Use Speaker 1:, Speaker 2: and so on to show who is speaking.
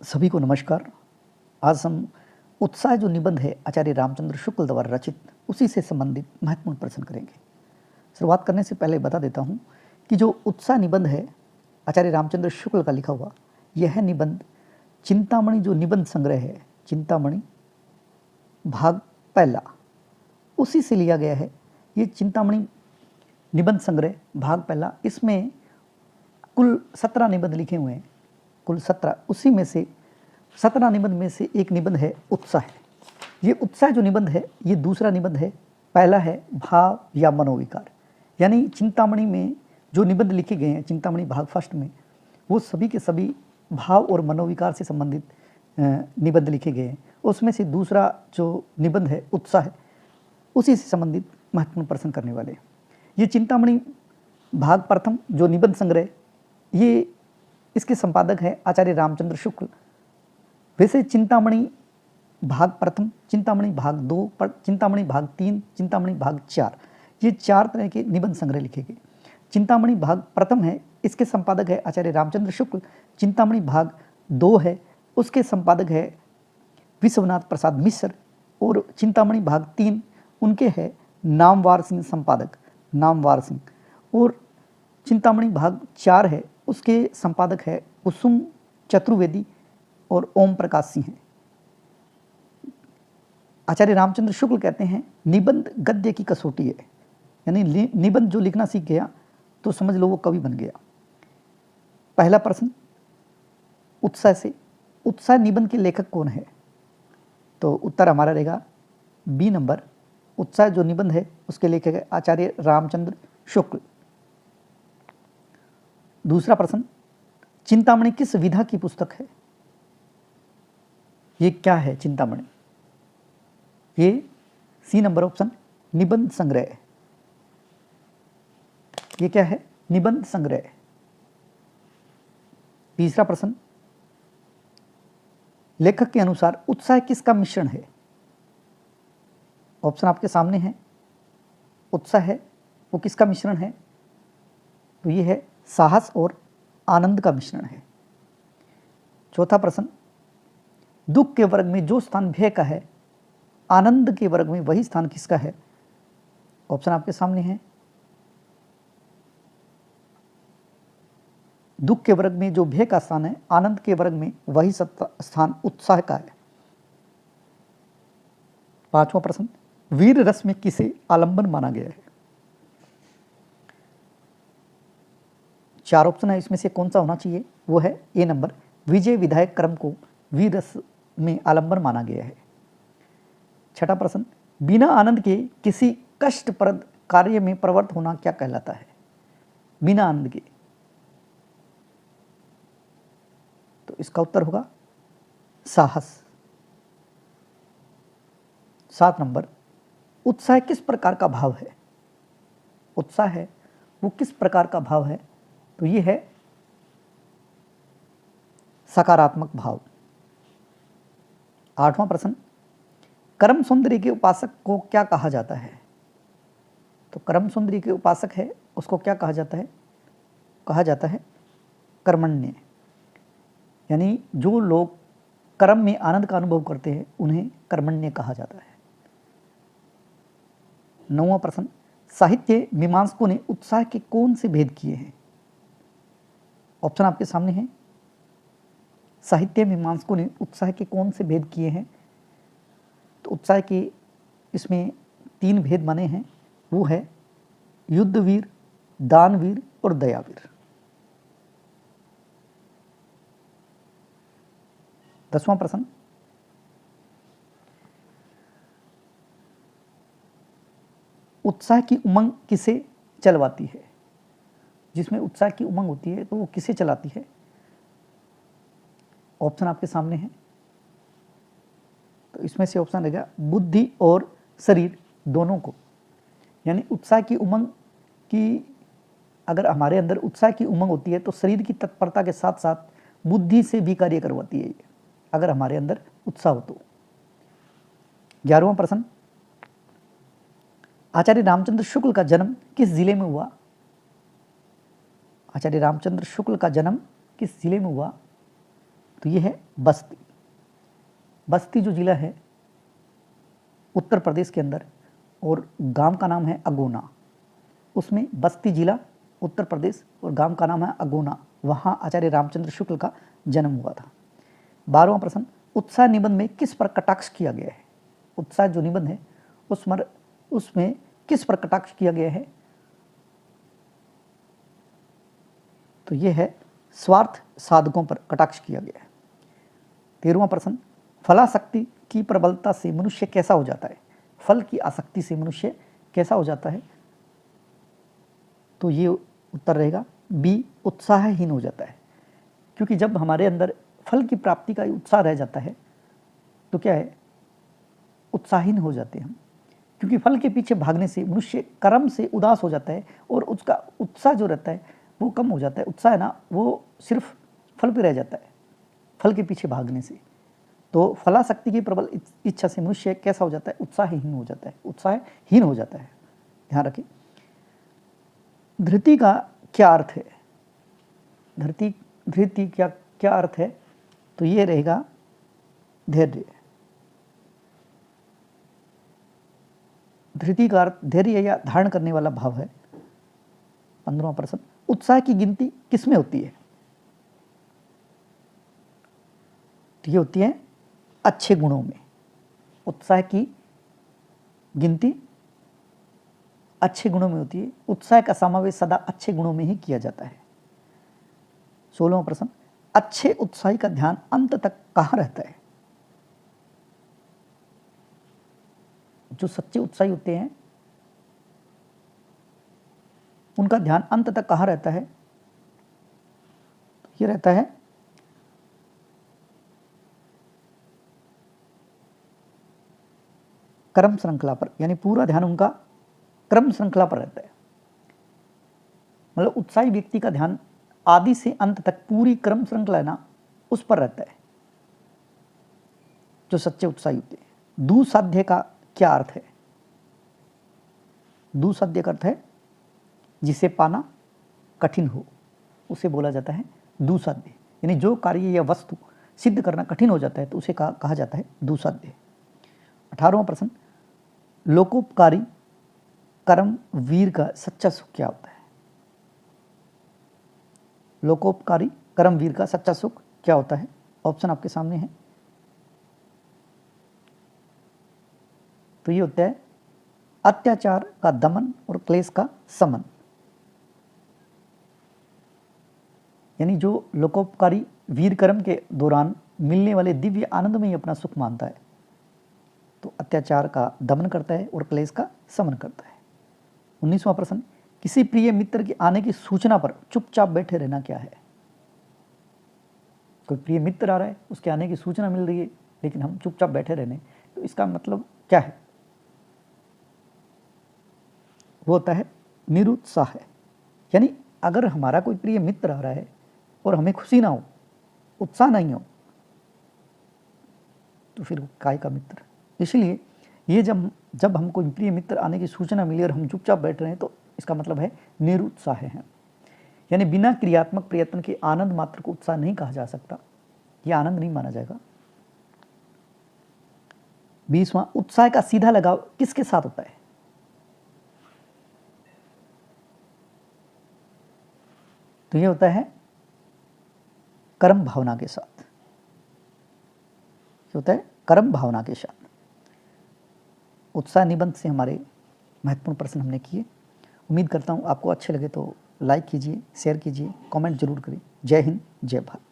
Speaker 1: सभी को नमस्कार। आज हम उत्साह जो निबंध है आचार्य रामचंद्र शुक्ल द्वारा रचित उसी से संबंधित महत्वपूर्ण प्रश्न करेंगे। शुरुआत करने से पहले बता देता हूँ कि जो उत्साह निबंध है आचार्य रामचंद्र शुक्ल का लिखा हुआ, यह निबंध चिंतामणि जो निबंध संग्रह है, चिंतामणि भाग पहला, उसी से लिया गया है। ये चिंतामणि निबंध संग्रह भाग पहला, इसमें कुल 17 निबंध लिखे हुए हैं, कुल 17। उसी में से 17 निबंध में से एक निबंध है उत्साह। ये उत्साह जो निबंध है ये दूसरा निबंध है। पहला है भाव या मनोविकार, यानी चिंतामणि में जो निबंध लिखे गए हैं चिंतामणि भाग फर्स्ट में, वो सभी के सभी भाव और मनोविकार से संबंधित निबंध लिखे गए हैं। उसमें से दूसरा जो निबंध है उत्साह, उसी से संबंधित महत्वपूर्ण प्रश्न करने वाले। ये चिंतामणि भाग प्रथम जो निबंध संग्रह, ये इसके संपादक है आचार्य रामचंद्र शुक्ल। वैसे चिंतामणि भाग प्रथम, चिंतामणि भाग दो, चिंतामणि भाग तीन, चिंतामणि भाग चार, ये 4 तरह के निबंध संग्रह लिखे गए। चिंतामणि भाग प्रथम है, इसके संपादक है आचार्य रामचंद्र शुक्ल। चिंतामणि भाग 2 है, उसके संपादक है विश्वनाथ प्रसाद मिश्र। और चिंतामणि भाग 3 उनके है नामवर सिंह संपादक, नामवर सिंह। और चिंतामणि भाग 4 है, उसके संपादक है कुसुम चतुर्वेदी और ओम प्रकाश सिंह हैं। आचार्य रामचंद्र शुक्ल कहते हैं निबंध गद्य की कसौटी है, यानी निबंध जो लिखना सीख गया तो समझ लो वो कवि बन गया। पहला प्रश्न उत्साह से, उत्साह निबंध के लेखक कौन है? तो उत्तर हमारा रहेगा बी नंबर। उत्साह जो निबंध है उसके लेखक है आचार्य रामचंद्र शुक्ल। दूसरा प्रश्न, चिंतामणि किस विधा की पुस्तक है? ये क्या है चिंतामणि? ये सी नंबर ऑप्शन, निबंध संग्रह। ये क्या है? निबंध संग्रह। तीसरा प्रश्न, लेखक के अनुसार उत्साह किसका मिश्रण है? ऑप्शन आपके सामने है। उत्साह है वो किसका मिश्रण है? तो ये है साहस और आनंद का मिश्रण है। चौथा प्रश्न, दुख के वर्ग में जो स्थान भय का है, आनंद के वर्ग में वही स्थान किसका है? ऑप्शन आपके सामने है। दुख के वर्ग में जो भय का स्थान है, आनंद के वर्ग में वही स्थान उत्साह का है। पांचवा प्रश्न, वीर रस में किसे आलंबन माना गया है? 4 ऑप्शन है, इसमें से कौन सा होना चाहिए? वो है ए नंबर, विजय विधायक क्रम को वीर रस में आलंबन माना गया है। छठा प्रश्न, बिना आनंद के किसी कष्टप्रद कार्य में प्रवृत्त होना क्या कहलाता है? बिना आनंद के, तो इसका उत्तर होगा साहस। 7 नंबर, उत्साह किस प्रकार का भाव है? उत्साह है वो किस प्रकार का भाव है? तो ये है सकारात्मक भाव। 8वां प्रश्न, कर्म सुंदरी के उपासक को क्या कहा जाता है? तो कर्म सुंदरी के उपासक है उसको क्या कहा जाता है? कहा जाता है कर्मण्य, यानी जो लोग कर्म में आनंद का अनुभव करते हैं उन्हें कर्मण्य कहा जाता है। 9वां प्रश्न, साहित्य मीमांसकों ने उत्साह के कौन से भेद किए हैं? ऑप्शन आपके सामने है। साहित्य मीमांसकों ने उत्साह के कौन से भेद किए हैं? तो उत्साह के इसमें 3 भेद माने हैं, वो है युद्धवीर, दानवीर और दयावीर। 10वां प्रश्न, उत्साह की उमंग किसे चलवाती है? जिसमें उत्साह की उमंग होती है तो वो किसे चलाती है? ऑप्शन आपके सामने है। तो इसमें से ऑप्शन रहेगा बुद्धि और शरीर दोनों को, यानी उत्साह की उमंग की, अगर हमारे अंदर उत्साह की उमंग होती है तो शरीर की तत्परता के साथ साथ बुद्धि से भी कार्य करवाती है, अगर हमारे अंदर उत्साह हो तो। 11वां प्रश्न, आचार्य रामचंद्र शुक्ल का जन्म किस जिले में हुआ? आचार्य रामचंद्र शुक्ल का जन्म किस जिले में हुआ? तो ये है बस्ती। बस्ती जो जिला है उत्तर प्रदेश के अंदर, और गांव का नाम है अगोना, उसमें बस्ती जिला उत्तर प्रदेश और गांव का नाम है अगोना, वहाँ आचार्य रामचंद्र शुक्ल का जन्म हुआ था। 12वां प्रश्न, उत्साह निबंध में किस पर कटाक्ष किया गया है? उत्साह जो निबंध है उसमें किस पर कटाक्ष किया गया है? तो यह है स्वार्थ साधकों पर कटाक्ष किया गया है। 13वां प्रश्न, फलासक्ति की प्रबलता से मनुष्य कैसा हो जाता है? फल की आसक्ति से मनुष्य कैसा हो जाता है? तो ये उत्तर रहेगा बी, उत्साहहीन हो जाता है। क्योंकि जब हमारे अंदर फल की प्राप्ति का उत्साह रह जाता है तो क्या है, उत्साहहीन हो जाते हैं हम। क्योंकि फल के पीछे भागने से मनुष्य कर्म से उदास हो जाता है और उसका उत्साह जो रहता है वो कम हो जाता है। उत्साह है ना, वो सिर्फ फल पे रह जाता है फल के पीछे भागने से। तो फलासक्ति की प्रबल इच्छा से मनुष्य कैसा हो जाता है? उत्साहहीन हो जाता है, उत्साहहीन हो जाता है। ध्यान रखें। धृति का क्या अर्थ है? धृति क्या अर्थ है? तो ये रहेगा धैर्य। धृति का अर्थ धैर्य या धारण करने वाला भाव है। 15वां प्रश्न, उत्साह की गिनती किसमें होती है? तो ये होती है अच्छे गुणों में। उत्साह की गिनती अच्छे गुणों में होती है। उत्साह का समावेश सदा अच्छे गुणों में ही किया जाता है। 16वां प्रश्न, अच्छे उत्साही का ध्यान अंत तक कहाँ रहता है? जो सच्चे उत्साही होते हैं उनका ध्यान अंत तक कहाँ रहता है? ये रहता है कर्म श्रृंखला पर, यानी पूरा ध्यान उनका क्रम श्रृंखला पर रहता है। मतलब उत्साही व्यक्ति का ध्यान आदि से अंत तक पूरी क्रम श्रृंखला है ना, उस पर रहता है जो सच्चे उत्साही होते हैं। दुसाध्य का क्या अर्थ है? दुसाध्य का अर्थ है जिसे पाना कठिन हो, उसे बोला जाता है दुसाध्य। यानी जो कार्य या वस्तु सिद्ध करना कठिन हो जाता है तो उसे कहा जाता है दुसाध्य। 18वां प्रश्न, लोकोपकारी कर्म वीर का सच्चा सुख क्या होता है? लोकोपकारी कर्म वीर का सच्चा सुख क्या होता है? ऑप्शन आपके सामने है। तो ये होता है अत्याचार का दमन और क्लेश का समन। यानी जो लोकोपकारी वीर कर्म के दौरान मिलने वाले दिव्य आनंद में ही अपना सुख मानता है तो अत्याचार का दमन करता है और क्लेश का समन करता है। 19वां प्रश्न, किसी प्रिय मित्र के आने की सूचना पर चुपचाप बैठे रहना क्या है? कोई प्रिय मित्र आ रहा है, उसके आने की सूचना मिल रही है लेकिन हम चुपचाप बैठे रहने, तो इसका मतलब क्या है? वो होता है निरुत्साह है। यानी अगर हमारा कोई प्रिय मित्र आ रहा है और हमें खुशी ना हो, उत्साह नहीं हो, तो फिर काय का मित्र। इसलिए ये जब हम कोई प्रिय मित्र आने की सूचना मिली और हम चुपचाप बैठ रहे हैं तो इसका मतलब है निरुत्साह है। यानी बिना क्रियात्मक प्रयत्न के आनंद मात्र को उत्साह नहीं कहा जा सकता, यह आनंद नहीं माना जाएगा। 20वां, उत्साह का सीधा लगाव किसके साथ होता है? तो यह होता है कर्म भावना के साथ। होता है कर्म भावना के साथ। उत्साह निबंध से हमारे महत्वपूर्ण प्रश्न हमने किए। उम्मीद करता हूँ आपको अच्छे लगे तो लाइक कीजिए, शेयर कीजिए, कमेंट जरूर करिए। जय हिंद, जय भारत।